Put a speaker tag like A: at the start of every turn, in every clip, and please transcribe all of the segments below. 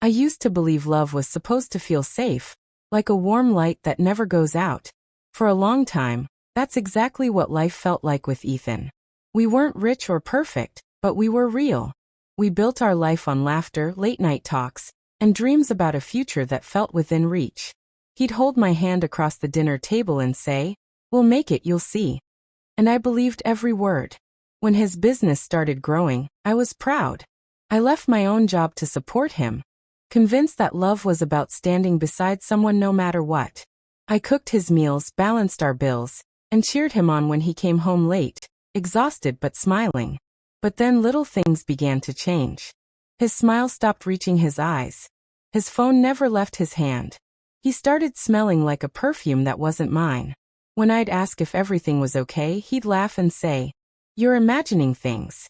A: I used to believe love was supposed to feel safe, like a warm light that never goes out. For a long time, that's exactly what life felt like with Ethan. We weren't rich or perfect, but we were real. We built our life on laughter, late-night talks, and dreams about a future that felt within reach. He'd hold my hand across the dinner table and say, "We'll make it, you'll see." And I believed every word. When his business started growing, I was proud. I left my own job to support him, convinced that love was about standing beside someone no matter what. I cooked his meals, balanced our bills, and cheered him on when he came home late, exhausted but smiling. But then little things began to change. His smile stopped reaching his eyes. His phone never left his hand. He started smelling like a perfume that wasn't mine. When I'd ask if everything was okay, he'd laugh and say, "You're imagining things."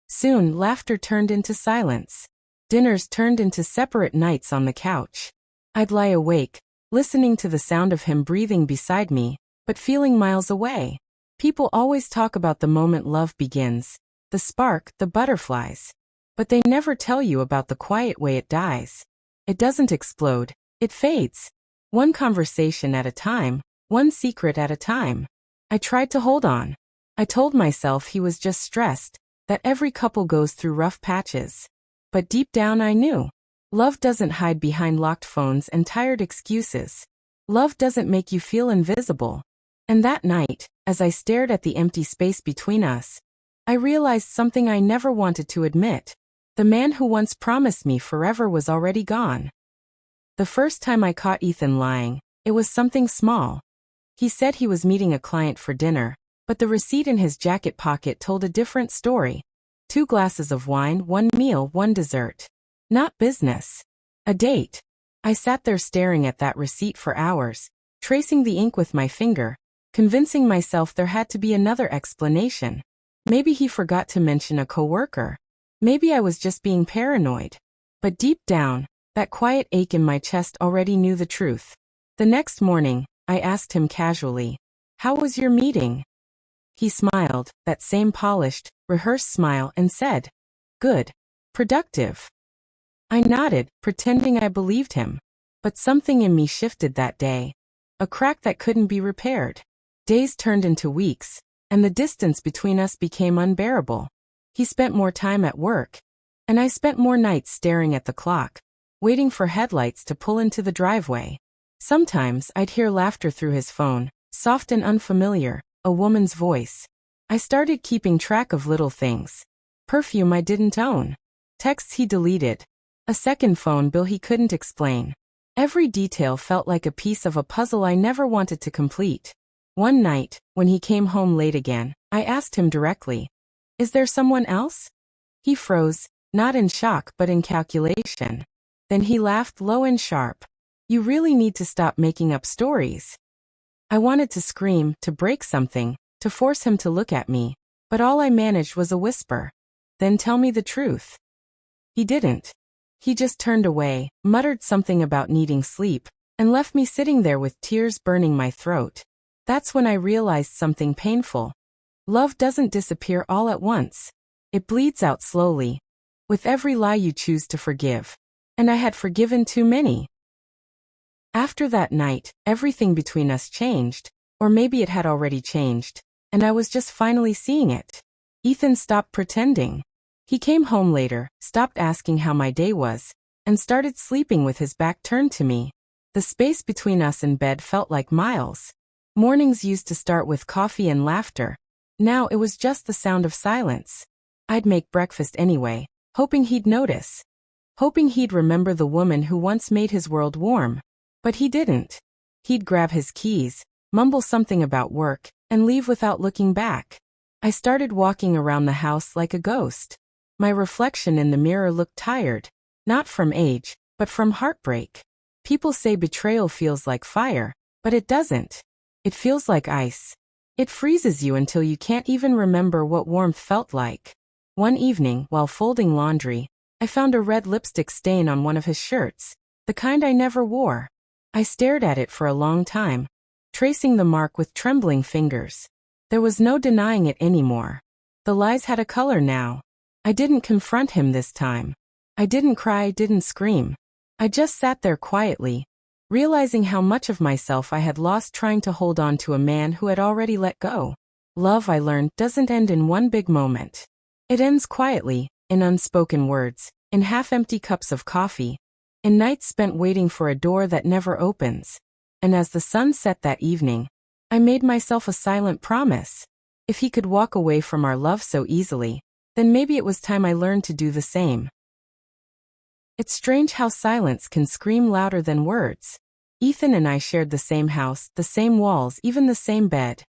A: Soon, laughter turned into silence. Dinners turned into separate nights on the couch. I'd lie awake, listening to the sound of him breathing beside me, but feeling miles away. People always talk about the moment love begins, the spark, the butterflies. But they never tell you about the quiet way it dies. It doesn't explode, it fades. One conversation at a time, one secret at a time. I tried to hold on. I told myself he was just stressed, that every couple goes through rough patches. But deep down I knew. Love doesn't hide behind locked phones and tired excuses. Love doesn't make you feel invisible. And that night, as I stared at the empty space between us, I realized something I never wanted to admit. The man who once promised me forever was already gone. The first time I caught Ethan lying, it was something small. He said he was meeting a client for dinner, but the receipt in his jacket pocket told a different story. 2 glasses of wine, 1 meal, 1 dessert. Not business. A date. I sat there staring at that receipt for hours, tracing the ink with my finger, convincing myself there had to be another explanation. Maybe he forgot to mention a coworker. Maybe I was just being paranoid. But deep down, that quiet ache in my chest already knew the truth. The next morning, I asked him casually, "How was your meeting?" He smiled, that same polished, rehearsed smile, and said, "Good. Productive." I nodded, pretending I believed him. But something in me shifted that day. A crack that couldn't be repaired. Days turned into weeks, and the distance between us became unbearable. He spent more time at work, and I spent more nights staring at the clock, waiting for headlights to pull into the driveway. Sometimes I'd hear laughter through his phone, soft and unfamiliar, a woman's voice. I started keeping track of little things. Perfume I didn't own. Texts he deleted. A second phone bill he couldn't explain. Every detail felt like a piece of a puzzle I never wanted to complete. One night, when he came home late again, I asked him directly, "Is there someone else?" He froze, not in shock but in calculation. Then he laughed low and sharp. "You really need to stop making up stories." I wanted to scream, to break something, to force him to look at me, but all I managed was a whisper. "Then tell me the truth." He didn't. He just turned away, muttered something about needing sleep, and left me sitting there with tears burning my throat. That's when I realized something painful. Love doesn't disappear all at once. It bleeds out slowly, with every lie you choose to forgive. And I had forgiven too many. After that night, everything between us changed, or maybe it had already changed, and I was just finally seeing it. Ethan stopped pretending. He came home later, stopped asking how my day was, and started sleeping with his back turned to me. The space between us and bed felt like miles. Mornings used to start with coffee and laughter. Now it was just the sound of silence. I'd make breakfast anyway, hoping he'd notice. Hoping he'd remember the woman who once made his world warm. But he didn't. He'd grab his keys, mumble something about work, and leave without looking back. I started walking around the house like a ghost. My reflection in the mirror looked tired, not from age, but from heartbreak. People say betrayal feels like fire, but it doesn't. It feels like ice. It freezes you until you can't even remember what warmth felt like. One evening, while folding laundry, I found a red lipstick stain on one of his shirts, the kind I never wore. I stared at it for a long time, tracing the mark with trembling fingers. There was no denying it anymore. The lies had a color now. I didn't confront him this time. I didn't cry, didn't scream. I just sat there quietly, realizing how much of myself I had lost trying to hold on to a man who had already let go. Love, I learned, doesn't end in one big moment. It ends quietly, in unspoken words, in half-empty cups of coffee, in nights spent waiting for a door that never opens. And as the sun set that evening, I made myself a silent promise. If he could walk away from our love so easily, then maybe it was time I learned to do the same. It's strange how silence can scream louder than words. Ethan and I shared the same house, the same walls, even the same bed.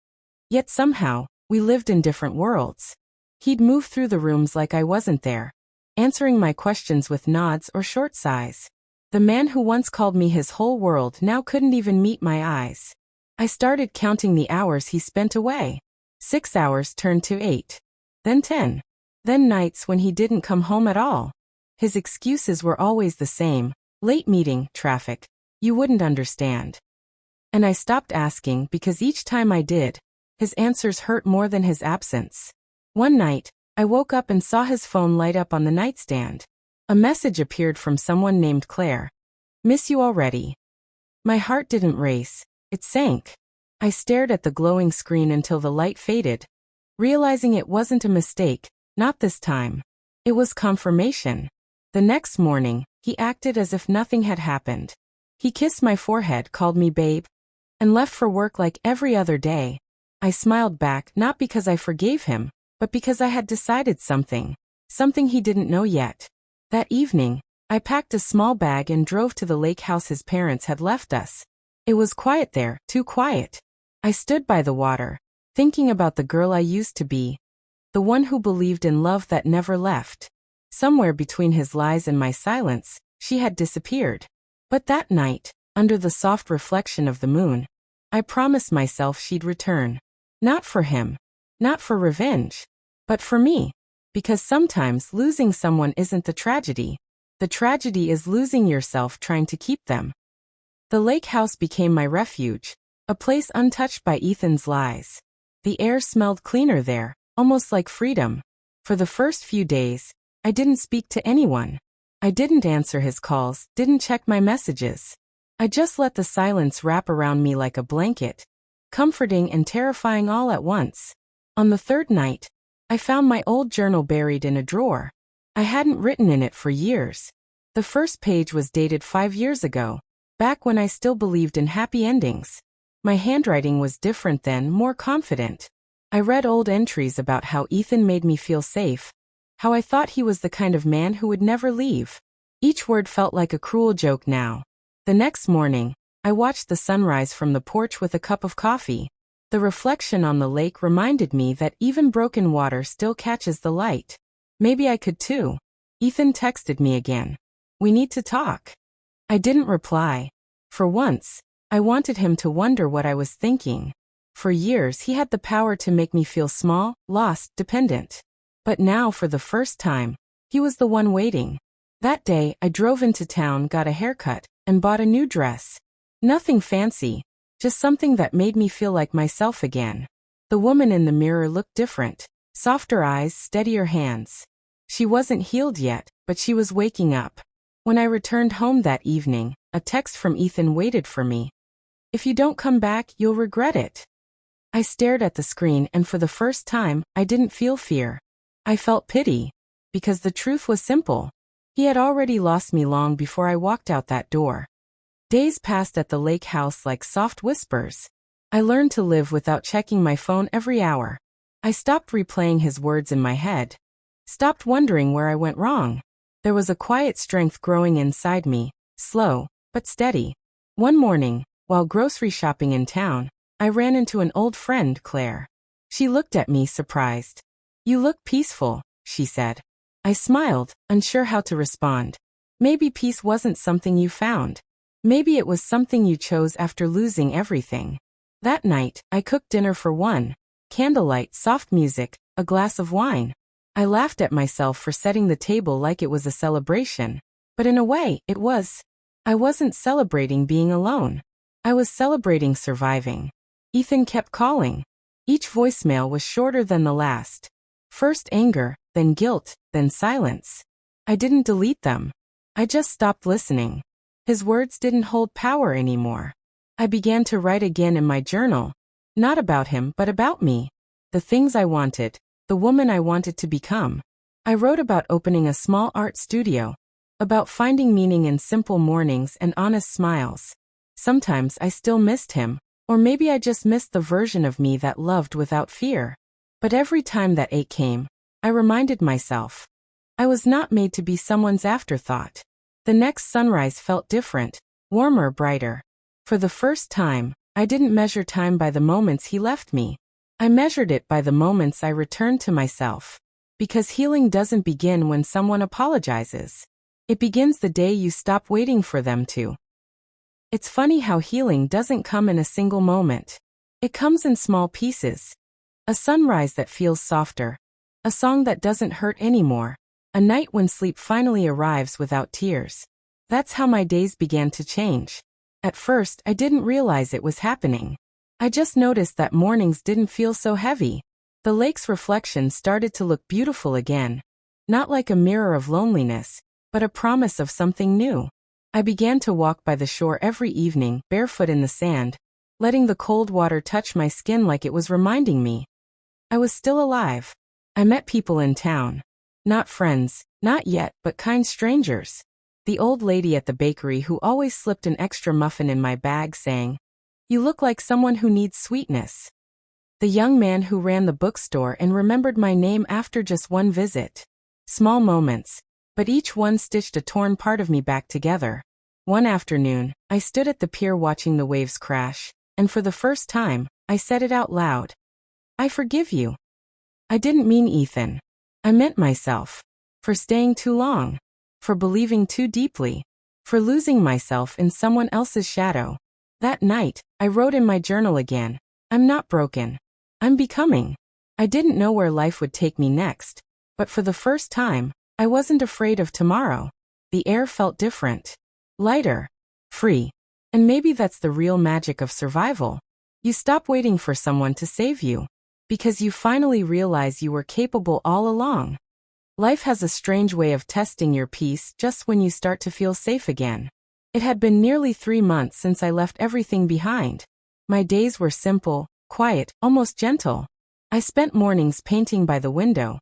A: Yet somehow, we lived in different worlds. He'd move through the rooms like I wasn't there, answering my questions with nods or short sighs. The man who once called me his whole world now couldn't even meet my eyes. I started counting the hours he spent away. 6 hours turned to 8. Then 10. Then nights when he didn't come home at all. His excuses were always the same: late meeting, traffic, you wouldn't understand. And I stopped asking because each time I did, his answers hurt more than his absence. One night, I woke up and saw his phone light up on the nightstand. A message appeared from someone named Claire. "Miss you already." My heart didn't race, it sank. I stared at the glowing screen until the light faded, realizing it wasn't a mistake, not this time. It was confirmation. The next morning, he acted as if nothing had happened. He kissed my forehead, called me babe, and left for work like every other day. I smiled back, not because I forgave him, but because I had decided something he didn't know yet. That evening, I packed a small bag and drove to the lake house his parents had left us. It was quiet there, too quiet. I stood by the water, thinking about the girl I used to be, the one who believed in love that never left. Somewhere between his lies and my silence, she had disappeared. But that night, under the soft reflection of the moon, I promised myself she'd return. Not for him, not for revenge, but for me. Because sometimes losing someone isn't the tragedy. The tragedy is losing yourself trying to keep them. The lake house became my refuge, a place untouched by Ethan's lies. The air smelled cleaner there, almost like freedom. For the first few days, I didn't speak to anyone. I didn't answer his calls, didn't check my messages. I just let the silence wrap around me like a blanket, comforting and terrifying all at once. On the third night, I found my old journal buried in a drawer. I hadn't written in it for years. The first page was dated 5 years ago, back when I still believed in happy endings. My handwriting was different then, more confident. I read old entries about how Ethan made me feel safe, how I thought he was the kind of man who would never leave. Each word felt like a cruel joke now. The next morning, I watched the sunrise from the porch with a cup of coffee. The reflection on the lake reminded me that even broken water still catches the light. Maybe I could too. Ethan texted me again. "We need to talk." I didn't reply. For once, I wanted him to wonder what I was thinking. For years he had the power to make me feel small, lost, dependent. But now, for the first time, he was the one waiting. That day, I drove into town, got a haircut, and bought a new dress. Nothing fancy, just something that made me feel like myself again. The woman in the mirror looked different. Softer eyes, steadier hands. She wasn't healed yet, but she was waking up. When I returned home that evening, a text from Ethan waited for me. "If you don't come back, you'll regret it." I stared at the screen, and for the first time, I didn't feel fear. I felt pity, because the truth was simple. He had already lost me long before I walked out that door. Days passed at the lake house like soft whispers. I learned to live without checking my phone every hour. I stopped replaying his words in my head. Stopped wondering where I went wrong. There was a quiet strength growing inside me, slow, but steady. One morning, while grocery shopping in town, I ran into an old friend, Claire. She looked at me, surprised. "You look peaceful," she said. I smiled, unsure how to respond. Maybe peace wasn't something you found. Maybe it was something you chose after losing everything. That night, I cooked dinner for one. Candlelight, soft music, a glass of wine. I laughed at myself for setting the table like it was a celebration. But in a way, it was. I wasn't celebrating being alone. I was celebrating surviving. Ethan kept calling. Each voicemail was shorter than the last. First anger, then guilt, then silence. I didn't delete them. I just stopped listening. His words didn't hold power anymore. I began to write again in my journal. Not about him, but about me. The things I wanted, the woman I wanted to become. I wrote about opening a small art studio, about finding meaning in simple mornings and honest smiles. Sometimes I still missed him, or maybe I just missed the version of me that loved without fear. But every time that ache came, I reminded myself, I was not made to be someone's afterthought. The next sunrise felt different, warmer, brighter. For the first time, I didn't measure time by the moments he left me. I measured it by the moments I returned to myself. Because healing doesn't begin when someone apologizes. It begins the day you stop waiting for them to. It's funny how healing doesn't come in a single moment. It comes in small pieces. A sunrise that feels softer. A song that doesn't hurt anymore. A night when sleep finally arrives without tears. That's how my days began to change. At first, I didn't realize it was happening. I just noticed that mornings didn't feel so heavy. The lake's reflection started to look beautiful again. Not like a mirror of loneliness, but a promise of something new. I began to walk by the shore every evening, barefoot in the sand, letting the cold water touch my skin like it was reminding me I was still alive. I met people in town. Not friends, not yet, but kind strangers. The old lady at the bakery who always slipped an extra muffin in my bag saying, "You look like someone who needs sweetness." The young man who ran the bookstore and remembered my name after just one visit. Small moments, but each one stitched a torn part of me back together. One afternoon, I stood at the pier watching the waves crash, and for the first time, I said it out loud. "I forgive you." I didn't mean Ethan. I meant myself. For staying too long. For believing too deeply. For losing myself in someone else's shadow. That night, I wrote in my journal again, "I'm not broken. I'm becoming." I didn't know where life would take me next, but for the first time, I wasn't afraid of tomorrow. The air felt different. Lighter. Free. And maybe that's the real magic of survival. You stop waiting for someone to save you. Because you finally realize you were capable all along. Life has a strange way of testing your peace just when you start to feel safe again. It had been nearly 3 months since I left everything behind. My days were simple, quiet, almost gentle. I spent mornings painting by the window,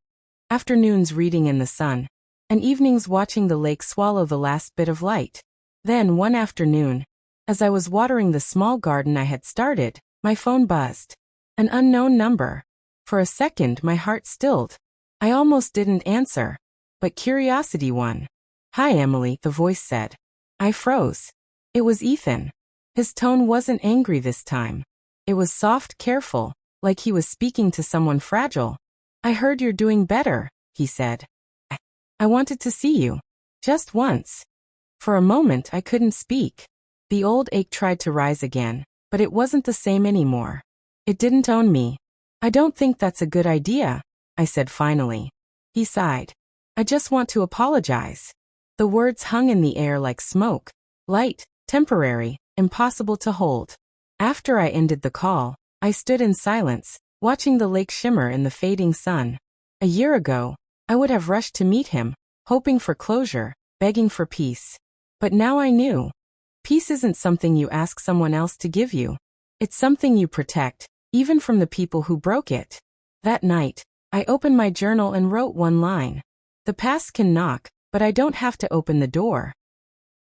A: afternoons reading in the sun, and evenings watching the lake swallow the last bit of light. Then one afternoon, as I was watering the small garden I had started, my phone buzzed. An unknown number. For a second my heart stilled. I almost didn't answer. But curiosity won. "Hi Emily," the voice said. I froze. It was Ethan. His tone wasn't angry this time. It was soft, careful, like he was speaking to someone fragile. "I heard you're doing better," he said. I wanted to see you. Just once." For a moment I couldn't speak. The old ache tried to rise again, but it wasn't the same anymore. It didn't own me. "I don't think that's a good idea," I said finally. He sighed. "I just want to apologize." The words hung in the air like smoke. Light, temporary, impossible to hold. After I ended the call, I stood in silence, watching the lake shimmer in the fading sun. A year ago, I would have rushed to meet him, hoping for closure, begging for peace. But now I knew. Peace isn't something you ask someone else to give you. It's something you protect, even from the people who broke it. That night, I opened my journal and wrote one line. "The past can knock, but I don't have to open the door."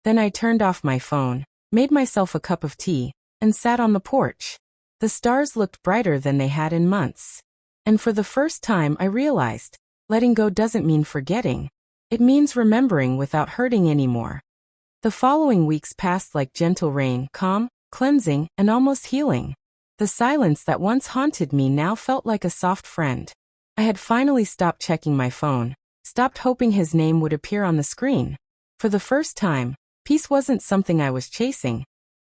A: Then I turned off my phone, made myself a cup of tea, and sat on the porch. The stars looked brighter than they had in months. And for the first time I realized, letting go doesn't mean forgetting. It means remembering without hurting anymore. The following weeks passed like gentle rain, calm, cleansing, and almost healing. The silence that once haunted me now felt like a soft friend. I had finally stopped checking my phone, stopped hoping his name would appear on the screen. For the first time, peace wasn't something I was chasing.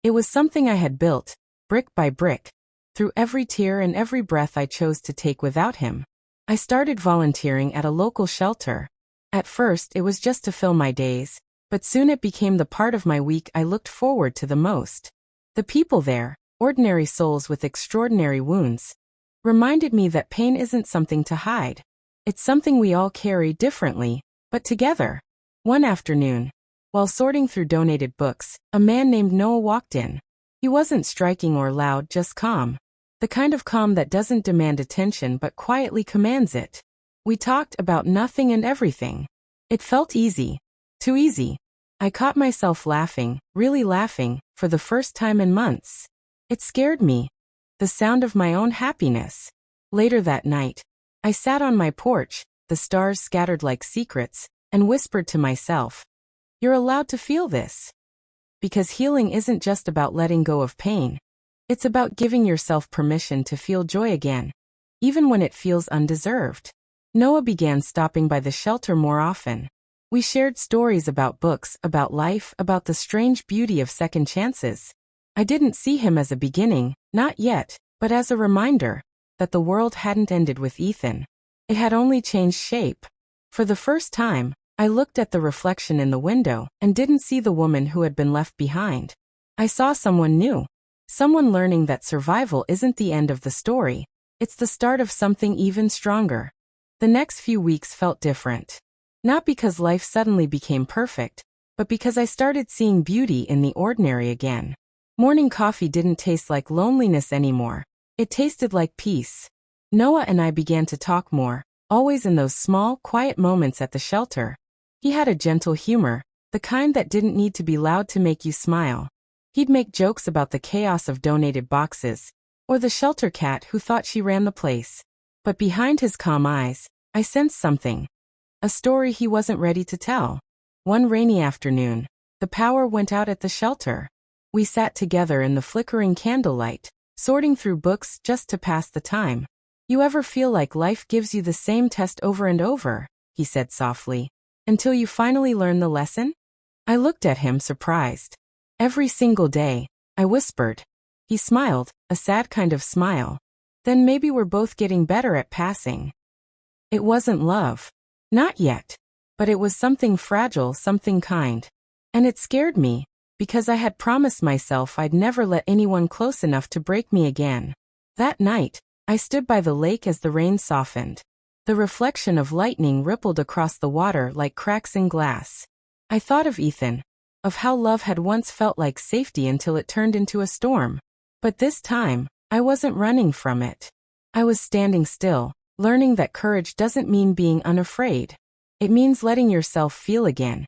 A: It was something I had built, brick by brick, through every tear and every breath I chose to take without him. I started volunteering at a local shelter. At first, it was just to fill my days, but soon it became the part of my week I looked forward to the most. The people there, ordinary souls with extraordinary wounds, reminded me that pain isn't something to hide. It's something we all carry differently, but together. One afternoon, While sorting through donated books, a man named Noah walked in. He wasn't striking or loud, just calm. The kind of calm that doesn't demand attention but quietly commands it. We talked about nothing and everything. It felt easy. Too easy. I caught myself laughing, really laughing, for the first time in months. It scared me. The sound of my own happiness. Later that night, I sat on my porch, the stars scattered like secrets, and whispered to myself, "You're allowed to feel this." Because healing isn't just about letting go of pain. It's about giving yourself permission to feel joy again, even when it feels undeserved. Noah began stopping by the shelter more often. We shared stories about books, about life, about the strange beauty of second chances. I didn't see him as a beginning, not yet, but as a reminder that the world hadn't ended with Ethan. It had only changed shape. For the first time, I looked at the reflection in the window and didn't see the woman who had been left behind. I saw someone new. Someone learning that survival isn't the end of the story. It's the start of something even stronger. The next few weeks felt different. Not because life suddenly became perfect, but because I started seeing beauty in the ordinary again. Morning coffee didn't taste like loneliness anymore. It tasted like peace. Noah and I began to talk more, always in those small, quiet moments at the shelter. He had a gentle humor, the kind that didn't need to be loud to make you smile. He'd make jokes about the chaos of donated boxes, or the shelter cat who thought she ran the place. But behind his calm eyes, I sensed something. A story he wasn't ready to tell. One rainy afternoon, the power went out at the shelter. We sat together in the flickering candlelight, sorting through books just to pass the time. "You ever feel like life gives you the same test over and over?" he said softly. "Until you finally learn the lesson?" I looked at him surprised. "Every single day," I whispered. He smiled, a sad kind of smile. "Then maybe we're both getting better at passing." It wasn't love. Not yet. But it was something fragile, something kind. And it scared me, because I had promised myself I'd never let anyone close enough to break me again. That night, I stood by the lake as the rain softened. The reflection of lightning rippled across the water like cracks in glass. I thought of Ethan, of how love had once felt like safety until it turned into a storm. But this time, I wasn't running from it. I was standing still, learning that courage doesn't mean being unafraid. It means letting yourself feel again,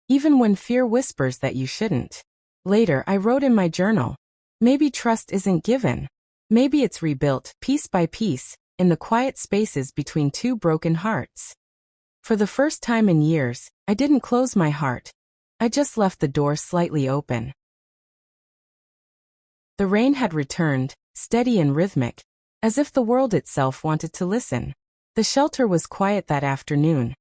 A: even when fear whispers that you shouldn't. Later, I wrote in my journal, maybe trust isn't given. Maybe it's rebuilt, piece by piece, in the quiet spaces between two broken hearts. For the first time in years, I didn't close my heart. I just left the door slightly open. The rain had returned, steady and rhythmic, as if the world itself wanted to listen. The shelter was quiet that afternoon.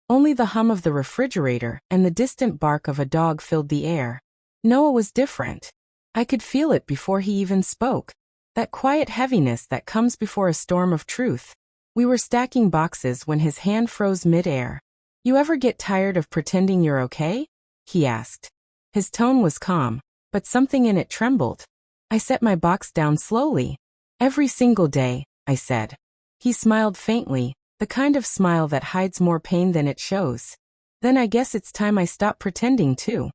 A: Only the hum of the refrigerator and the distant bark of a dog filled the air. Noah was different. I could feel it before he even spoke. That quiet heaviness that comes before a storm of truth. We were stacking boxes when his hand froze mid-air. "You ever get tired of pretending you're okay?" he asked. His tone was calm, but something in it trembled. I set my box down slowly. "Every single day," I said. He smiled faintly, the kind of smile that hides more pain than it shows. "Then I guess it's time I stopped pretending too."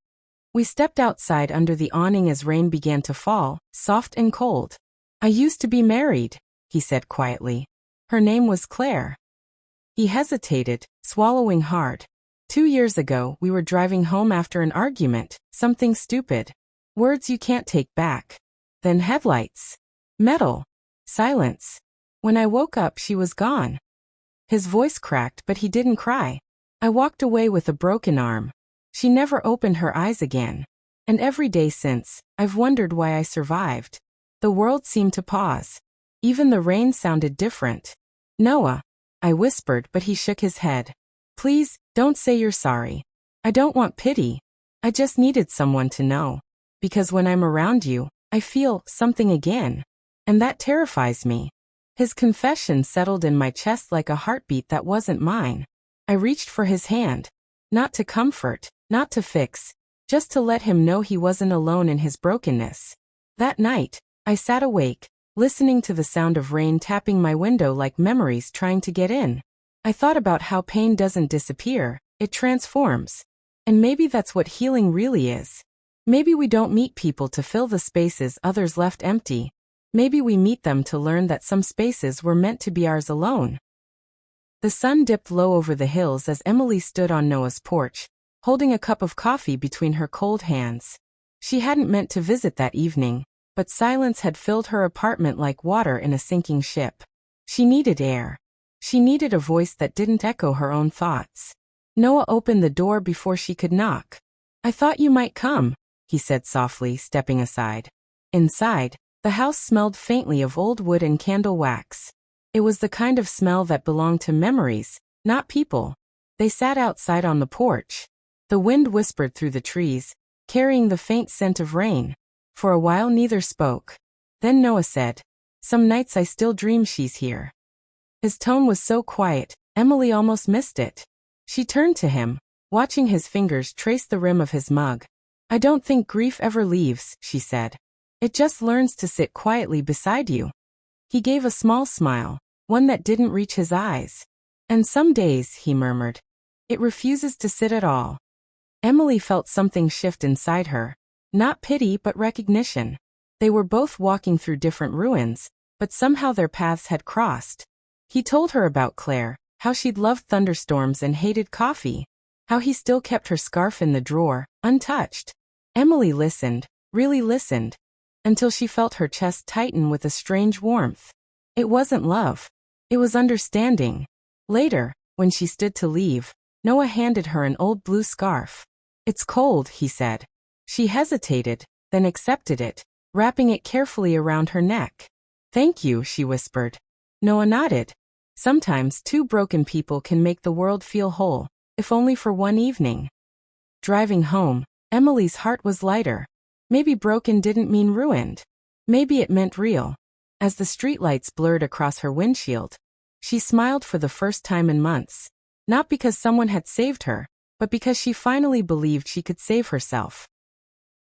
A: We stepped outside under the awning as rain began to fall, soft and cold. "I used to be married," he said quietly. "Her name was Claire." He hesitated, swallowing hard. 2 years ago, we were driving home after an argument, something stupid. Words you can't take back. Then headlights. Metal. Silence. When I woke up, she was gone. His voice cracked, but he didn't cry. I walked away with a broken arm. She never opened her eyes again. And every day since, I've wondered why I survived. The world seemed to pause. Even the rain sounded different. "Noah," I whispered, but he shook his head. "Please, don't say you're sorry. I don't want pity. I just needed someone to know. Because when I'm around you, I feel something again. And that terrifies me." His confession settled in my chest like a heartbeat that wasn't mine. I reached for his hand. Not to comfort, not to fix, just to let him know he wasn't alone in his brokenness. That night, I sat awake, listening to the sound of rain tapping my window like memories trying to get in. I thought about how pain doesn't disappear, it transforms. And maybe that's what healing really is. Maybe we don't meet people to fill the spaces others left empty. Maybe we meet them to learn that some spaces were meant to be ours alone. The sun dipped low over the hills as Emily stood on Noah's porch, holding a cup of coffee between her cold hands. She hadn't meant to visit that evening, but silence had filled her apartment like water in a sinking ship. She needed air. She needed a voice that didn't echo her own thoughts. Noah opened the door before she could knock. "I thought you might come," he said softly, stepping aside. Inside, the house smelled faintly of old wood and candle wax. It was the kind of smell that belonged to memories, not people. They sat outside on the porch. The wind whispered through the trees, carrying the faint scent of rain. For a while neither spoke. Then Noah said, "Some nights I still dream she's here." His tone was so quiet, Emily almost missed it. She turned to him, watching his fingers trace the rim of his mug. "I don't think grief ever leaves," she said. "It just learns to sit quietly beside you." He gave a small smile, one that didn't reach his eyes. "And some days," he murmured, "it refuses to sit at all." Emily felt something shift inside her. Not pity but recognition. They were both walking through different ruins, but somehow their paths had crossed. He told her about Claire, how she'd loved thunderstorms and hated coffee, how he still kept her scarf in the drawer, untouched. Emily listened, really listened, until she felt her chest tighten with a strange warmth. It wasn't love. It was understanding. Later, when she stood to leave, Noah handed her an old blue scarf. "It's cold," he said. She hesitated, then accepted it, wrapping it carefully around her neck. "Thank you," she whispered. Noah nodded. Sometimes two broken people can make the world feel whole, if only for one evening. Driving home, Emily's heart was lighter. Maybe broken didn't mean ruined. Maybe it meant real. As the streetlights blurred across her windshield, she smiled for the first time in months. Not because someone had saved her, but because she finally believed she could save herself.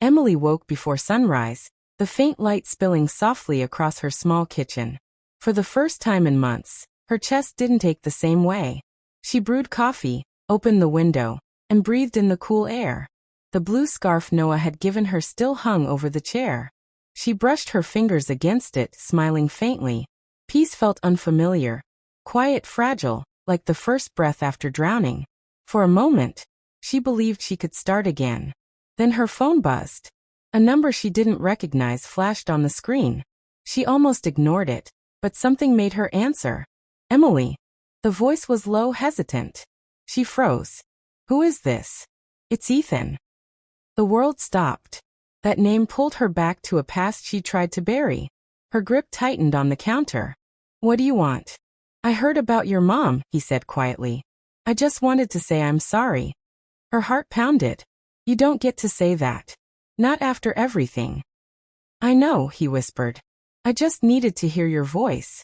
A: Emily woke before sunrise, the faint light spilling softly across her small kitchen. For the first time in months, her chest didn't ache the same way. She brewed coffee, opened the window, and breathed in the cool air. The blue scarf Noah had given her still hung over the chair. She brushed her fingers against it, smiling faintly. Peace felt unfamiliar, quiet, fragile, like the first breath after drowning. For a moment, she believed she could start again. Then her phone buzzed. A number she didn't recognize flashed on the screen. She almost ignored it, but something made her answer. "Emily." The voice was low, hesitant. She froze. "Who is this?" "It's Ethan." The world stopped. That name pulled her back to a past she tried to bury. Her grip tightened on the counter. "What do you want?" "I heard about your mom," he said quietly. "I just wanted to say I'm sorry." Her heart pounded. "You don't get to say that. Not after everything." "I know," he whispered. "I just needed to hear your voice."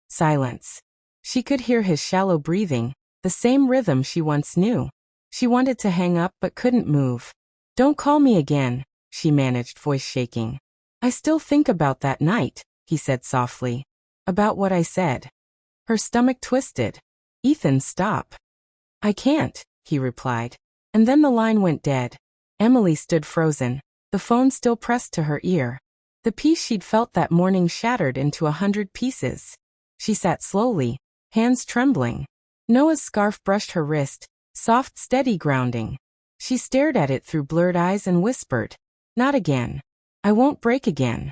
A: Silence. She could hear his shallow breathing, the same rhythm she once knew. She wanted to hang up but couldn't move. "Don't call me again," she managed, voice shaking. "I still think about that night," he said softly. "About what I said." Her stomach twisted. "Ethan, stop." "I can't," he replied. And then the line went dead. Emily stood frozen, the phone still pressed to her ear. The peace she'd felt that morning shattered into 100 pieces. She sat slowly, hands trembling. Noah's scarf brushed her wrist, soft, steady grounding. She stared at it through blurred eyes and whispered, "Not again. I won't break again."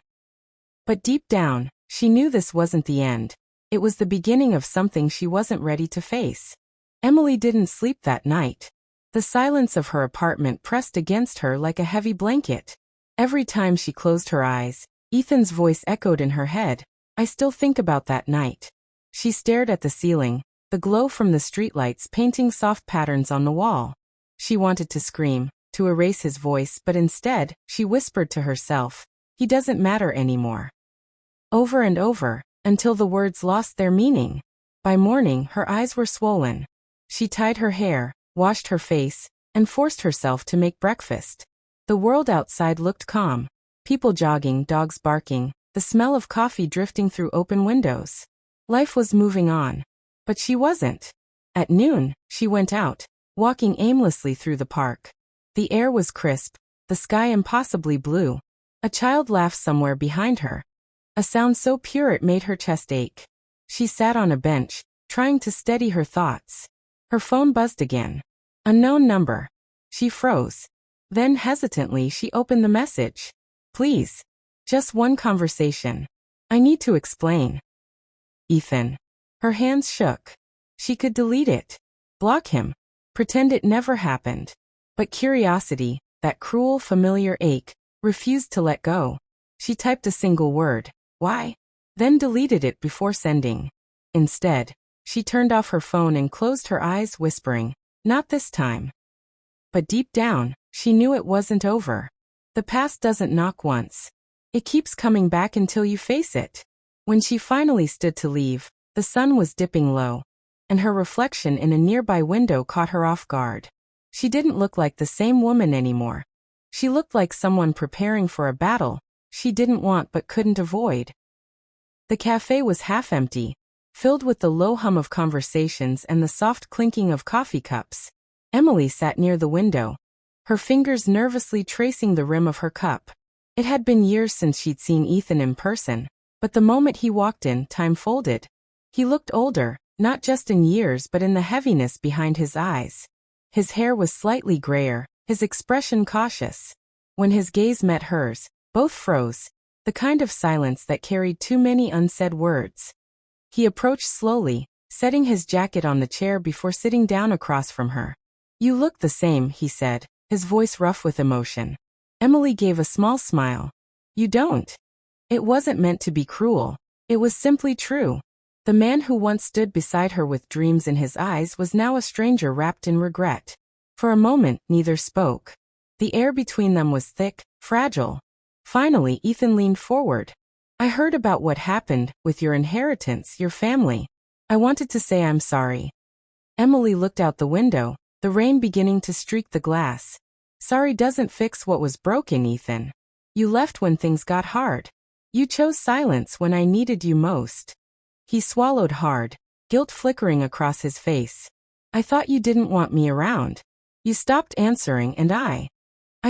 A: But deep down, she knew this wasn't the end. It was the beginning of something she wasn't ready to face. Emily didn't sleep that night. The silence of her apartment pressed against her like a heavy blanket. Every time she closed her eyes, Ethan's voice echoed in her head, "I still think about that night." She stared at the ceiling, the glow from the streetlights painting soft patterns on the wall. She wanted to scream, to erase his voice, but instead, she whispered to herself, "He doesn't matter anymore." Over and over, until the words lost their meaning. By morning, her eyes were swollen. She tied her hair, washed her face, and forced herself to make breakfast. The world outside looked calm. People jogging, dogs barking, the smell of coffee drifting through open windows. Life was moving on. But she wasn't. At noon, she went out, walking aimlessly through the park. The air was crisp, the sky impossibly blue. A child laughed somewhere behind her. A sound so pure it made her chest ache. She sat on a bench, trying to steady her thoughts. Her phone buzzed again. Unknown number. She froze. Then hesitantly she opened the message. Please. Just one conversation. I need to explain. Ethan. Her hands shook. She could delete it. Block him. Pretend it never happened. But curiosity, that cruel familiar ache, refused to let go. She typed a single word. Why? Then deleted it before sending. Instead, she turned off her phone and closed her eyes, whispering, not this time. But deep down, she knew it wasn't over. The past doesn't knock once. It keeps coming back until you face it. When she finally stood to leave, the sun was dipping low, and her reflection in a nearby window caught her off guard. She didn't look like the same woman anymore. She looked like someone preparing for a battle she didn't want but couldn't avoid. The cafe was half empty, filled with the low hum of conversations and the soft clinking of coffee cups. Emily sat near the window, her fingers nervously tracing the rim of her cup. It had been years since she'd seen Ethan in person, but the moment he walked in, time folded. He looked older, not just in years but in the heaviness behind his eyes. His hair was slightly grayer, his expression cautious. When his gaze met hers, both froze, the kind of silence that carried too many unsaid words. He approached slowly, setting his jacket on the chair before sitting down across from her. You look the same, he said, his voice rough with emotion. Emily gave a small smile. You don't. It wasn't meant to be cruel. It was simply true. The man who once stood beside her with dreams in his eyes was now a stranger wrapped in regret. For a moment, neither spoke. The air between them was thick, fragile. Finally, Ethan leaned forward. I heard about what happened with your inheritance, your family. I wanted to say I'm sorry. Emily looked out the window, the rain beginning to streak the glass. Sorry doesn't fix what was broken, Ethan. You left when things got hard. You chose silence when I needed you most. He swallowed hard, guilt flickering across his face. I thought you didn't want me around. You stopped answering and I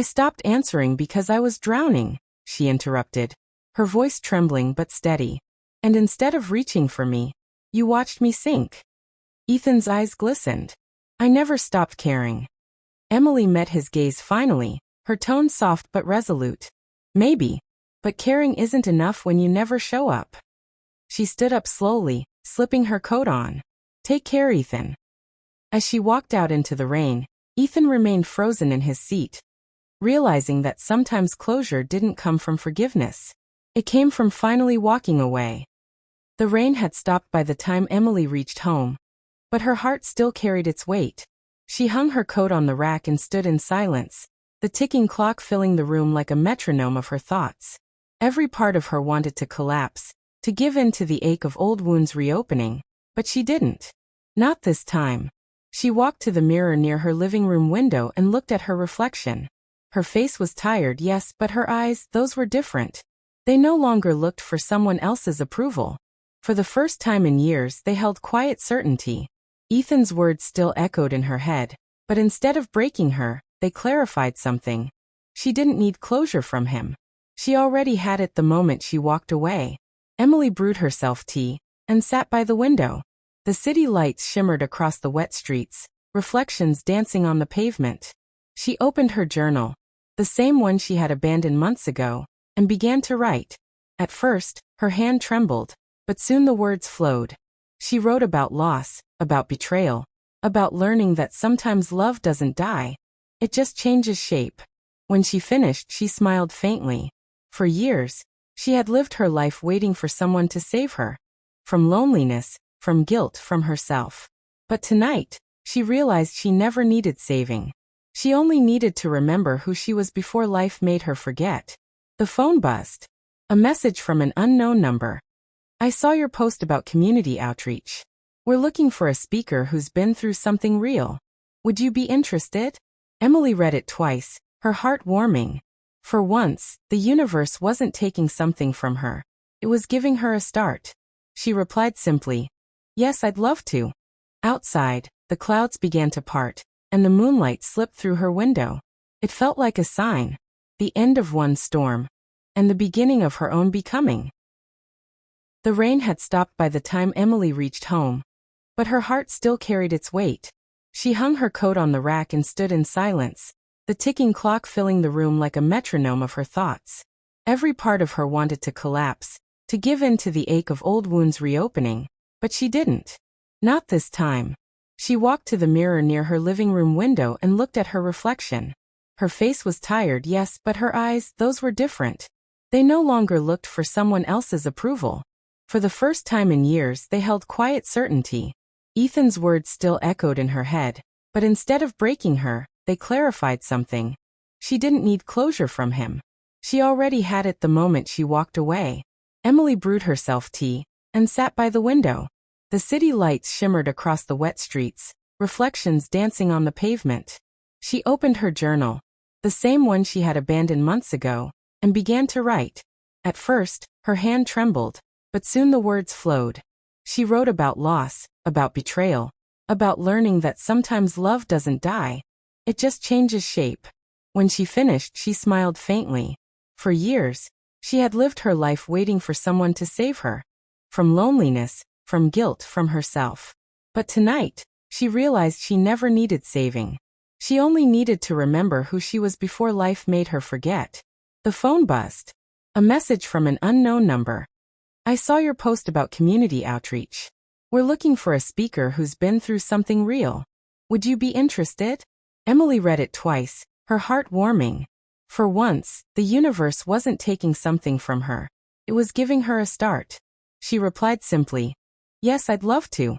A: stopped answering because I was drowning, she interrupted, her voice trembling but steady. And instead of reaching for me, you watched me sink. Ethan's eyes glistened. I never stopped caring. Emily met his gaze finally, her tone soft but resolute. Maybe, but caring isn't enough when you never show up. She stood up slowly, slipping her coat on. Take care, Ethan. As she walked out into the rain, Ethan remained frozen in his seat, realizing that sometimes closure didn't come from forgiveness. It came from finally walking away. The rain had stopped by the time Emily reached home, but her heart still carried its weight. She hung her coat on the rack and stood in silence, the ticking clock filling the room like a metronome of her thoughts. Every part of her wanted to collapse, to give in to the ache of old wounds reopening, but she didn't. Not this time. She walked to the mirror near her living room window and looked at her reflection. Her face was tired, yes, but her eyes, those were different. They no longer looked for someone else's approval. For the first time in years, they held quiet certainty. Ethan's words still echoed in her head, but instead of breaking her, they clarified something. She didn't need closure from him. She already had it the moment she walked away. Emily brewed herself tea and sat by the window. The city lights shimmered across the wet streets, reflections dancing on the pavement. She opened her journal, the same one she had abandoned months ago, and began to write. At first, her hand trembled, but soon the words flowed. She wrote about loss, about betrayal, about learning that sometimes love doesn't die. It just changes shape. When she finished, she smiled faintly. For years, she had lived her life waiting for someone to save her. From loneliness, from guilt, from herself. But tonight, she realized she never needed saving. She only needed to remember who she was before life made her forget. The phone buzzed. A message from an unknown number. I saw your post about community outreach. We're looking for a speaker who's been through something real. Would you be interested? Emily read it twice, her heart warming. For once, the universe wasn't taking something from her. It was giving her a start. She replied simply, yes, I'd love to. Outside, the clouds began to part, and the moonlight slipped through her window. It felt like a sign, the end of one storm, and the beginning of her own becoming. The rain had stopped by the time Emily reached home, but her heart still carried its weight. She hung her coat on the rack and stood in silence, the ticking clock filling the room like a metronome of her thoughts. Every part of her wanted to collapse, to give in to the ache of old wounds reopening, but she didn't. Not this time. She walked to the mirror near her living room window and looked at her reflection. Her face was tired, yes, but her eyes, those were different. They no longer looked for someone else's approval. For the first time in years, they held quiet certainty. Ethan's words still echoed in her head, but instead of breaking her, they clarified something. She didn't need closure from him. She already had it the moment she walked away. Emily brewed herself tea and sat by the window. The city lights shimmered across the wet streets, reflections dancing on the pavement. She opened her journal, the same one she had abandoned months ago, and began to write. At first, her hand trembled, but soon the words flowed. She wrote about loss, about betrayal, about learning that sometimes love doesn't die. It just changes shape. When she finished, she smiled faintly. For years, she had lived her life waiting for someone to save her. From loneliness, from guilt, from herself. But tonight, she realized she never needed saving. She only needed to remember who she was before life made her forget. The phone buzzed. A message from an unknown number. I saw your post about community outreach. We're looking for a speaker who's been through something real. Would you be interested? Emily read it twice, her heart warming. For once, the universe wasn't taking something from her. It was giving her a start. She replied simply, yes, I'd love to.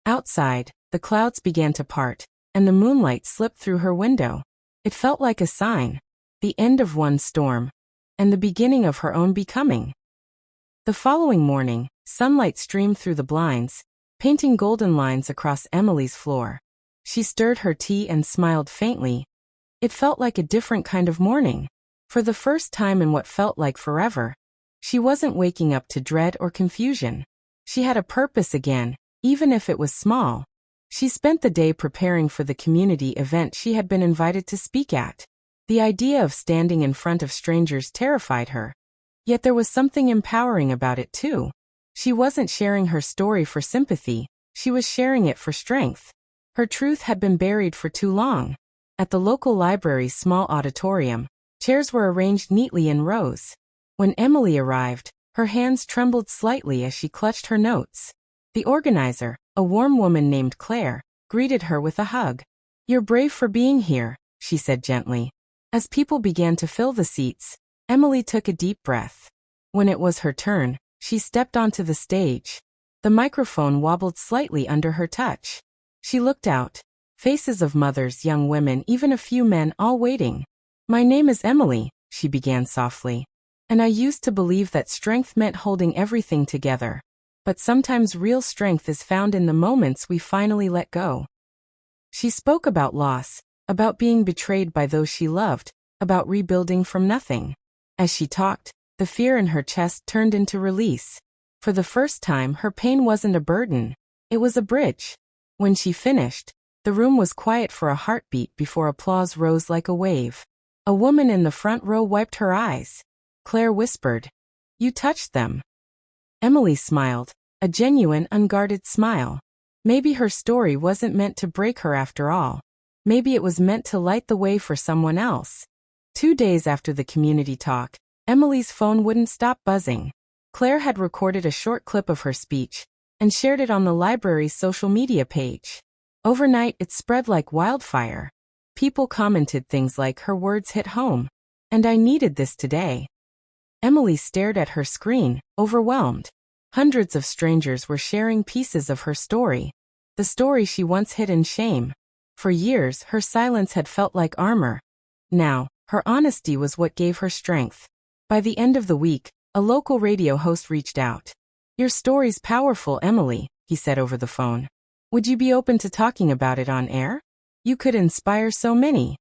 A: Outside, the clouds began to part, and the moonlight slipped through her window. It felt like a sign, the end of one storm, and the beginning of her own becoming. The following morning, sunlight streamed through the blinds, painting golden lines across Emily's floor. She stirred her tea and smiled faintly. It felt like a different kind of morning. For the first time in what felt like forever, she wasn't waking up to dread or confusion. She had a purpose again, even if it was small. She spent the day preparing for the community event she had been invited to speak at. The idea of standing in front of strangers terrified her. Yet there was something empowering about it too. She wasn't sharing her story for sympathy, she was sharing it for strength. Her truth had been buried for too long. At the local library's small auditorium, chairs were arranged neatly in rows. When Emily arrived, her hands trembled slightly as she clutched her notes. The organizer, a warm woman named Claire, greeted her with a hug. You're brave for being here, she said gently. As people began to fill the seats, Emily took a deep breath. When it was her turn, she stepped onto the stage. The microphone wobbled slightly under her touch. She looked out. Faces of mothers, young women, even a few men, all waiting. My name is Emily, she began softly. And I used to believe that strength meant holding everything together. But sometimes real strength is found in the moments we finally let go. She spoke about loss, about being betrayed by those she loved, about rebuilding from nothing. As she talked, the fear in her chest turned into release. For the first time, her pain wasn't a burden. It was a bridge. When she finished, the room was quiet for a heartbeat before applause rose like a wave. A woman in the front row wiped her eyes. Claire whispered, "You touched them." Emily smiled, a genuine, unguarded smile. Maybe her story wasn't meant to break her after all. Maybe it was meant to light the way for someone else. 2 days after the community talk, Emily's phone wouldn't stop buzzing. Claire had recorded a short clip of her speech and shared it on the library's social media page. Overnight, it spread like wildfire. People commented things like, "Her words hit home," and "I needed this today." Emily stared at her screen, overwhelmed. Hundreds of strangers were sharing pieces of her story. The story she once hid in shame. For years, her silence had felt like armor. Now, her honesty was what gave her strength. By the end of the week, a local radio host reached out. "Your story's powerful, Emily," he said over the phone. "Would you be open to talking about it on air? You could inspire so many."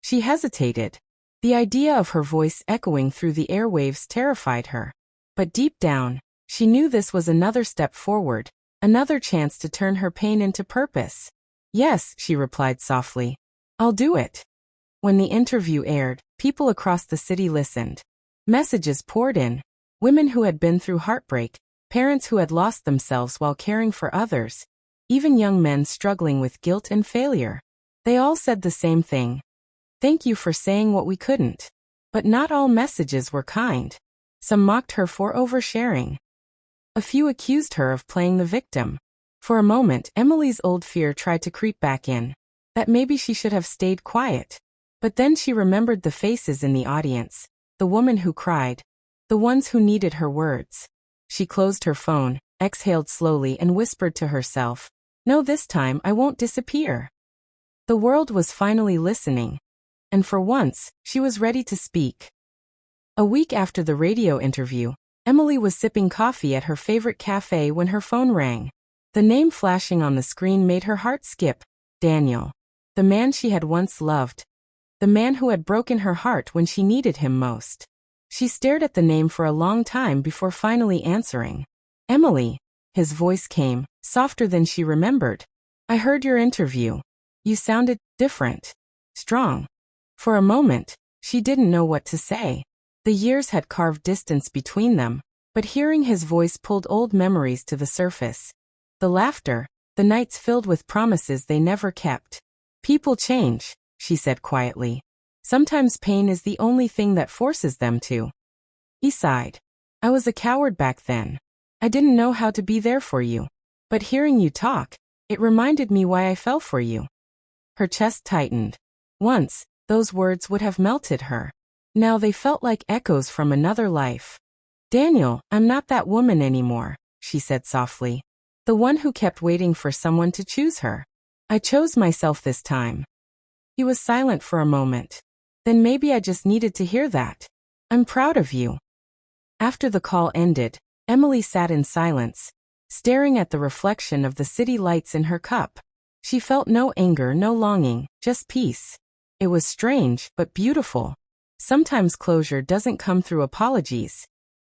A: She hesitated. The idea of her voice echoing through the airwaves terrified her. But deep down, she knew this was another step forward, another chance to turn her pain into purpose. "Yes," she replied softly. "I'll do it." When the interview aired, people across the city listened. Messages poured in. Women who had been through heartbreak, parents who had lost themselves while caring for others, even young men struggling with guilt and failure. They all said the same thing. Thank you for saying what we couldn't. But not all messages were kind. Some mocked her for oversharing. A few accused her of playing the victim. For a moment, Emily's old fear tried to creep back in, that maybe she should have stayed quiet. But then she remembered the faces in the audience, the woman who cried, the ones who needed her words. She closed her phone, exhaled slowly and whispered to herself, "No, this time I won't disappear." The world was finally listening. And for once, she was ready to speak. A week after the radio interview, Emily was sipping coffee at her favorite cafe when her phone rang. The name flashing on the screen made her heart skip. Daniel. The man she had once loved. The man who had broken her heart when she needed him most. She stared at the name for a long time before finally answering. "Emily." His voice came, softer than she remembered. "I heard your interview. You sounded different. Strong." For a moment, she didn't know what to say. The years had carved distance between them, but hearing his voice pulled old memories to the surface. The laughter, the nights filled with promises they never kept. "People change," she said quietly. "Sometimes pain is the only thing that forces them to." He sighed. "I was a coward back then. I didn't know how to be there for you. But hearing you talk, it reminded me why I fell for you." Her chest tightened. Once, those words would have melted her. Now they felt like echoes from another life. "Daniel, I'm not that woman anymore," she said softly. "The one who kept waiting for someone to choose her. I chose myself this time." He was silent for a moment. "Then maybe I just needed to hear that. I'm proud of you." After the call ended, Emily sat in silence, staring at the reflection of the city lights in her cup. She felt no anger, no longing, just peace. It was strange, but beautiful. Sometimes closure doesn't come through apologies.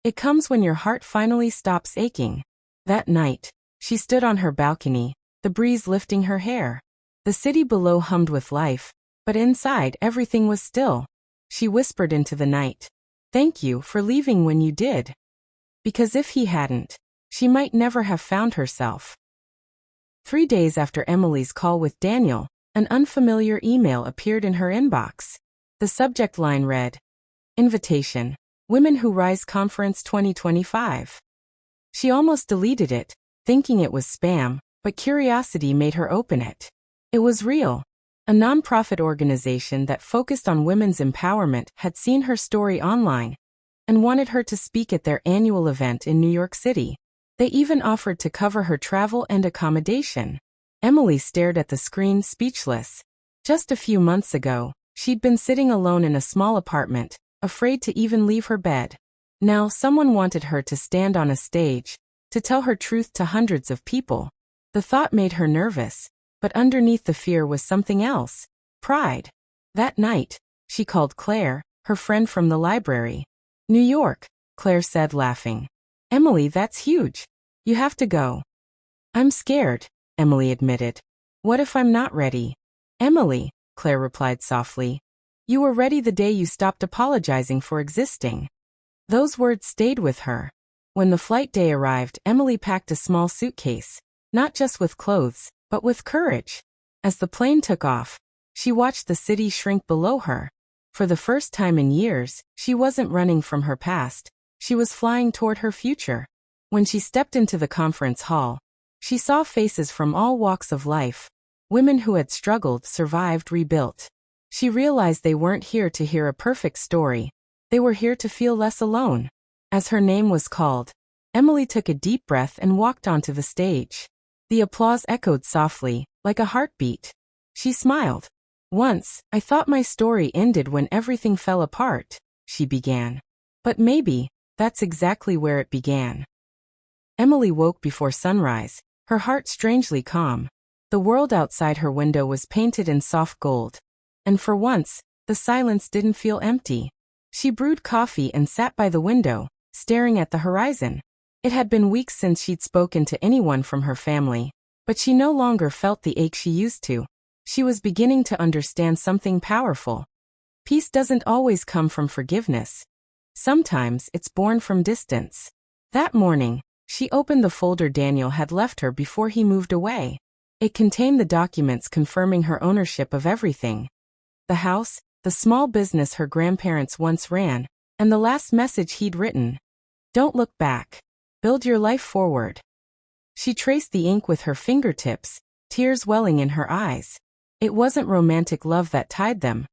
A: It comes when your heart finally stops aching. That night, she stood on her balcony, the breeze lifting her hair. The city below hummed with life, but inside everything was still. She whispered into the night, "Thank you for leaving when you did." Because if he hadn't, she might never have found herself. 3 days after Emily's call with Daniel, an unfamiliar email appeared in her inbox. The subject line read, "Invitation, Women Who Rise Conference 2025. She almost deleted it, thinking it was spam, but curiosity made her open it. It was real. A nonprofit organization that focused on women's empowerment had seen her story online and wanted her to speak at their annual event in New York City. They even offered to cover her travel and accommodation. Emily stared at the screen, speechless. Just a few months ago, she'd been sitting alone in a small apartment, afraid to even leave her bed. Now someone wanted her to stand on a stage, to tell her truth to hundreds of people. The thought made her nervous, but underneath the fear was something else, pride. That night, she called Claire, her friend from the library. "New York," Claire said, laughing. "Emily, that's huge. You have to go." "I'm scared," Emily admitted. "What if I'm not ready?" "Emily," Claire replied softly, "you were ready the day you stopped apologizing for existing." Those words stayed with her. When the flight day arrived, Emily packed a small suitcase, not just with clothes, but with courage. As the plane took off, she watched the city shrink below her. For the first time in years, she wasn't running from her past, she was flying toward her future. When she stepped into the conference hall, she saw faces from all walks of life, women who had struggled, survived, rebuilt. She realized they weren't here to hear a perfect story, they were here to feel less alone. As her name was called, Emily took a deep breath and walked onto the stage. The applause echoed softly, like a heartbeat. She smiled. "Once, I thought my story ended when everything fell apart," she began. "But maybe, that's exactly where it began." Emily woke before sunrise, her heart strangely calm. The world outside her window was painted in soft gold. And for once, the silence didn't feel empty. She brewed coffee and sat by the window, staring at the horizon. It had been weeks since she'd spoken to anyone from her family, but she no longer felt the ache she used to. She was beginning to understand something powerful. Peace doesn't always come from forgiveness. Sometimes it's born from distance. That morning, she opened the folder Daniel had left her before he moved away. It contained the documents confirming her ownership of everything. The house, the small business her grandparents once ran, and the last message he'd written. Don't look back. Build your life forward. She traced the ink with her fingertips, tears welling in her eyes. It wasn't romantic love that tied them.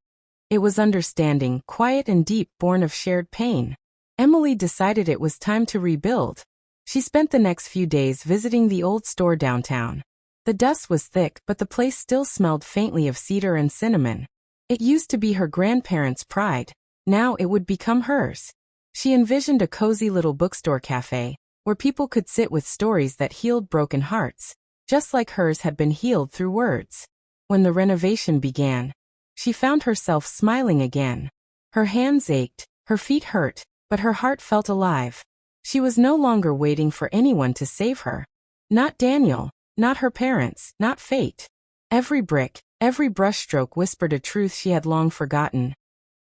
A: It was understanding, quiet and deep, born of shared pain. Emily decided it was time to rebuild. She spent the next few days visiting the old store downtown. The dust was thick, but the place still smelled faintly of cedar and cinnamon. It used to be her grandparents' pride. Now it would become hers. She envisioned a cozy little bookstore cafe, where people could sit with stories that healed broken hearts, just like hers had been healed through words. When the renovation began, she found herself smiling again. Her hands ached, her feet hurt, but her heart felt alive. She was no longer waiting for anyone to save her. Not Daniel, not her parents, not fate. Every brick, every brushstroke whispered a truth she had long forgotten.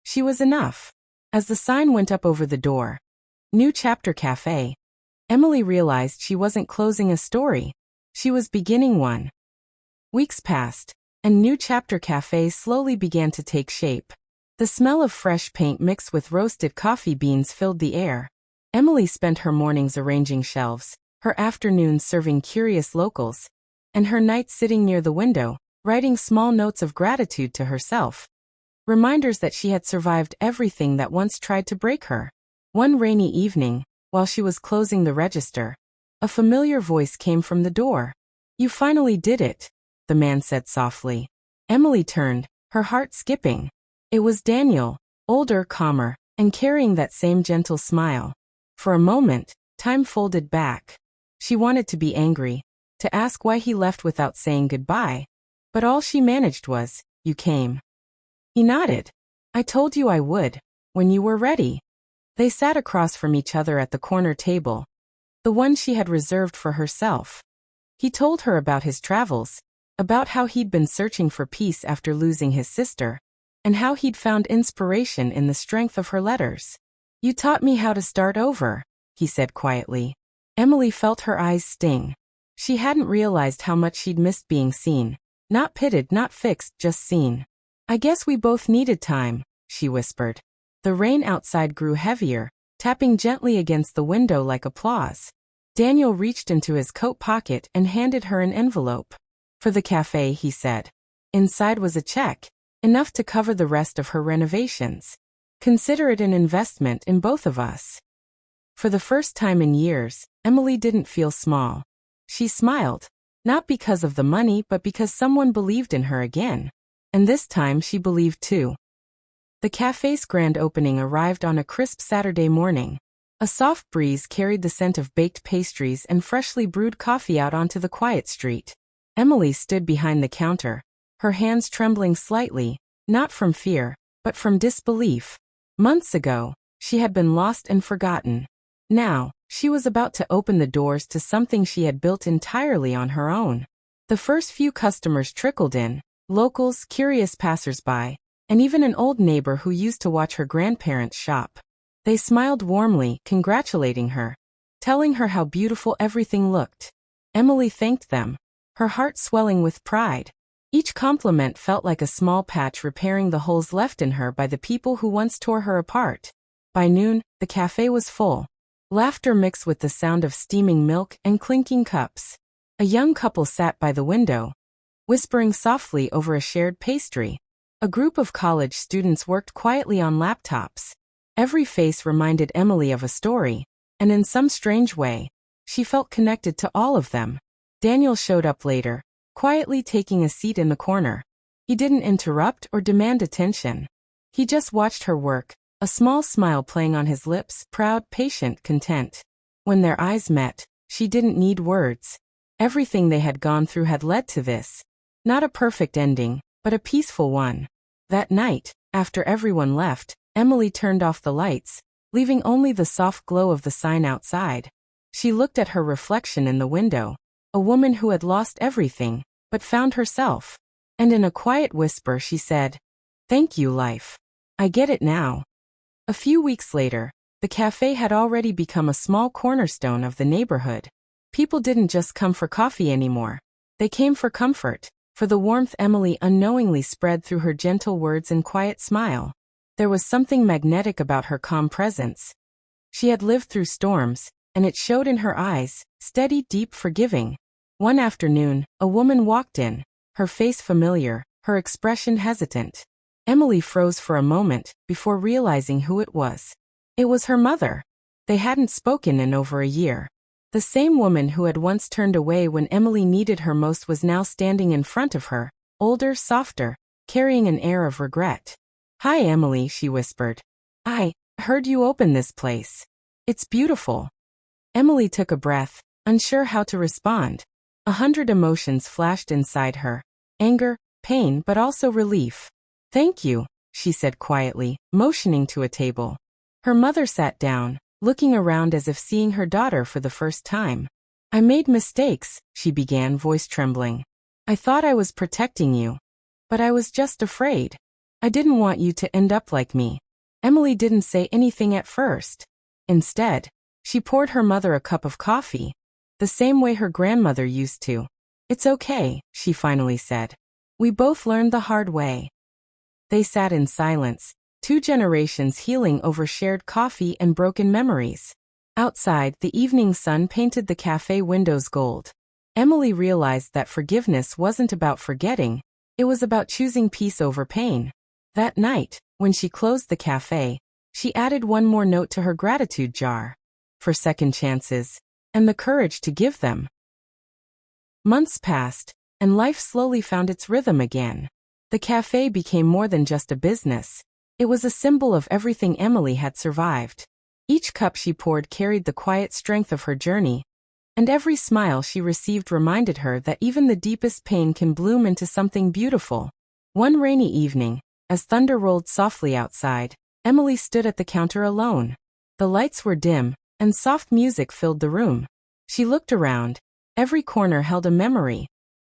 A: She was enough. As the sign went up over the door, New Chapter Cafe, Emily realized she wasn't closing a story. She was beginning one. Weeks passed, and New Chapter Cafe slowly began to take shape. The smell of fresh paint mixed with roasted coffee beans filled the air. Emily spent her mornings arranging shelves, her afternoons serving curious locals, and her nights sitting near the window, writing small notes of gratitude to herself. Reminders that she had survived everything that once tried to break her. One rainy evening, while she was closing the register, a familiar voice came from the door. "You finally did it," the man said softly. Emily turned, her heart skipping. It was Daniel, older, calmer, and carrying that same gentle smile. For a moment, time folded back. She wanted to be angry, to ask why he left without saying goodbye. But all she managed was, "You came." He nodded. "I told you I would, when you were ready." They sat across from each other at the corner table, the one she had reserved for herself. He told her about his travels, about how he'd been searching for peace after losing his sister, and how he'd found inspiration in the strength of her letters. "You taught me how to start over," he said quietly. Emily felt her eyes sting. She hadn't realized how much she'd missed being seen. Not pitted, not fixed, just seen. "I guess we both needed time," she whispered. The rain outside grew heavier, tapping gently against the window like applause. Daniel reached into his coat pocket and handed her an envelope. "For the cafe," he said. Inside was a check, enough to cover the rest of her renovations. "Consider it an investment in both of us." For the first time in years, Emily didn't feel small. She smiled, not because of the money but because someone believed in her again. And this time she believed too. The cafe's grand opening arrived on a crisp Saturday morning. A soft breeze carried the scent of baked pastries and freshly brewed coffee out onto the quiet street. Emily stood behind the counter, her hands trembling slightly, not from fear, but from disbelief. Months ago, she had been lost and forgotten. Now, she was about to open the doors to something she had built entirely on her own. The first few customers trickled in. Locals, curious passers-by, and even an old neighbor who used to watch her grandparents shop. They smiled warmly, congratulating her, telling her how beautiful everything looked. Emily thanked them, her heart swelling with pride. Each compliment felt like a small patch repairing the holes left in her by the people who once tore her apart. By noon, the cafe was full. Laughter mixed with the sound of steaming milk and clinking cups. A young couple sat by the window, whispering softly over a shared pastry. A group of college students worked quietly on laptops. Every face reminded Emily of a story, and in some strange way, she felt connected to all of them. Daniel showed up later, quietly taking a seat in the corner. He didn't interrupt or demand attention. He just watched her work, a small smile playing on his lips, proud, patient, content. When their eyes met, she didn't need words. Everything they had gone through had led to this. Not a perfect ending, but a peaceful one. That night, after everyone left, Emily turned off the lights, leaving only the soft glow of the sign outside. She looked at her reflection in the window, a woman who had lost everything, but found herself. And in a quiet whisper she said, "Thank you, life." I get it now. A few weeks later, the cafe had already become a small cornerstone of the neighborhood. People didn't just come for coffee anymore. They came for comfort, for the warmth Emily unknowingly spread through her gentle words and quiet smile. There was something magnetic about her calm presence. She had lived through storms, and it showed in her eyes, steady, deep, forgiving. One afternoon, a woman walked in, her face familiar, her expression hesitant. Emily froze for a moment, before realizing who it was. It was her mother. They hadn't spoken in over a year. The same woman who had once turned away when Emily needed her most was now standing in front of her, older, softer, carrying an air of regret. "Hi, Emily," she whispered. "I heard you open this place. It's beautiful." Emily took a breath, unsure how to respond. 100 emotions flashed inside her. Anger, pain, but also relief. "Thank you," she said quietly, motioning to a table. Her mother sat down, looking around as if seeing her daughter for the first time. "I made mistakes," she began, voice trembling. "I thought I was protecting you. But I was just afraid. I didn't want you to end up like me." Emily didn't say anything at first. Instead, she poured her mother a cup of coffee, the same way her grandmother used to. "It's okay," she finally said. "We both learned the hard way." They sat in silence, 2 generations healing over shared coffee and broken memories. Outside, the evening sun painted the cafe windows gold. Emily realized that forgiveness wasn't about forgetting, it was about choosing peace over pain. That night, when she closed the cafe, she added one more note to her gratitude jar. For second chances, and the courage to give them. Months passed, and life slowly found its rhythm again. The cafe became more than just a business. It was a symbol of everything Emily had survived. Each cup she poured carried the quiet strength of her journey, and every smile she received reminded her that even the deepest pain can bloom into something beautiful. One rainy evening, as thunder rolled softly outside, Emily stood at the counter alone. The lights were dim, and soft music filled the room. She looked around. Every corner held a memory.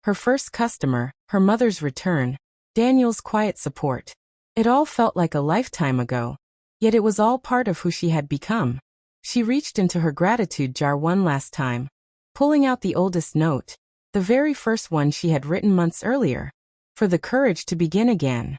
A: Her first customer, her mother's return, Daniel's quiet support. It all felt like a lifetime ago, yet it was all part of who she had become. She reached into her gratitude jar one last time, pulling out the oldest note, the very first one she had written months earlier, for the courage to begin again.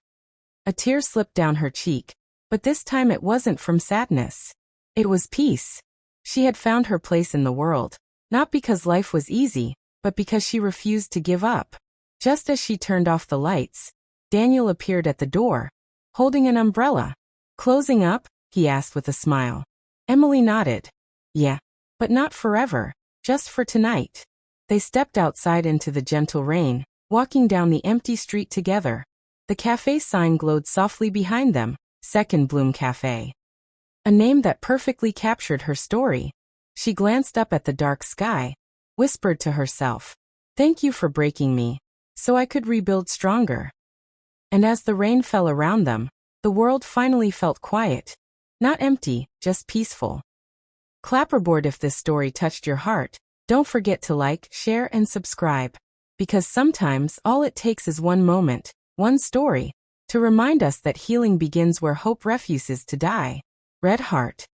A: A tear slipped down her cheek, but this time it wasn't from sadness. It was peace. She had found her place in the world, not because life was easy, but because she refused to give up. Just as she turned off the lights, Daniel appeared at the door, holding an umbrella. "Closing up?" he asked with a smile. Emily nodded. "Yeah, but not forever, just for tonight." They stepped outside into the gentle rain, walking down the empty street together. The cafe sign glowed softly behind them, Second Bloom Cafe. A name that perfectly captured her story. She glanced up at the dark sky, whispered to herself, "Thank you for breaking me, so I could rebuild stronger." And as the rain fell around them, the world finally felt quiet. Not empty, just peaceful. Clapperboard if this story touched your heart. Don't forget to like, share, and subscribe. Because sometimes all it takes is one moment, one story, to remind us that healing begins where hope refuses to die. Red Heart.